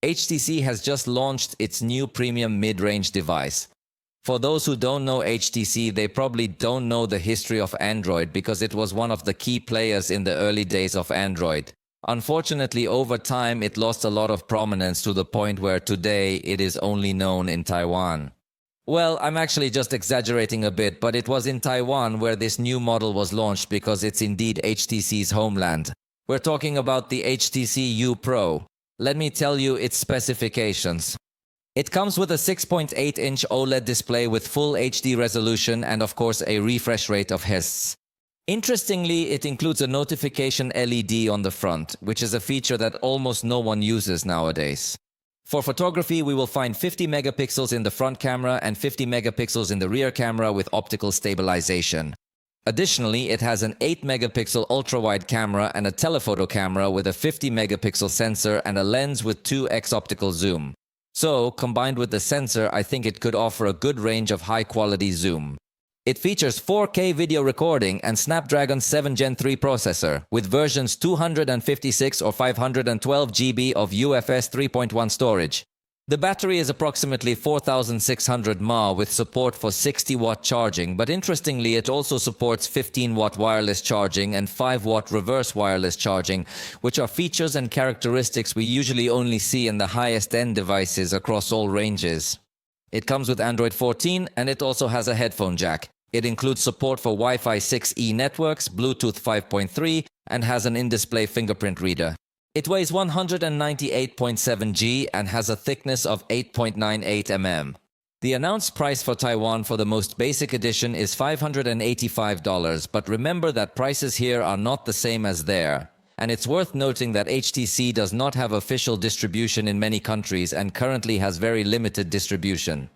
HTC has just launched its new premium mid-range device. For those who don't know HTC, they probably don't know the history of Android because it was one of the key players in the early days of Android. Unfortunately, over time, it lost a lot of prominence to the point where today it is only known in Taiwan. Well, I'm actually just exaggerating a bit, but it was in Taiwan where this new model was launched because it's indeed HTC's homeland. We're talking about the HTC U Pro. Let me tell you its specifications. It comes with a 6.8-inch OLED display with full HD resolution and of course a refresh rate of Hz. Interestingly, it includes a notification LED on the front, which is a feature that almost no one uses nowadays. For photography, we will find 50 megapixels in the front camera and 50 megapixels in the rear camera with optical stabilization. Additionally, it has an 8 megapixel ultra-wide camera and a telephoto camera with a 50 megapixel sensor and a lens with 2x optical zoom. So, combined with the sensor, I think it could offer a good range of high-quality zoom. It features 4K video recording and Snapdragon 7 Gen 3 processor, with versions 256 or 512 GB of UFS 3.1 storage. The battery is approximately 4,600 mAh with support for 60-watt charging, but interestingly it also supports 15-watt wireless charging and 5-watt reverse wireless charging, which are features and characteristics we usually only see in the highest-end devices across all ranges. It comes with Android 14 and it also has a headphone jack. It includes support for Wi-Fi 6E networks, Bluetooth 5.3, and has an in-display fingerprint reader. It weighs 198.7 g and has a thickness of 8.98 mm. The announced price for Taiwan for the most basic edition is $585, but remember that prices here are not the same as there. And it's worth noting that HTC does not have official distribution in many countries and currently has very limited distribution.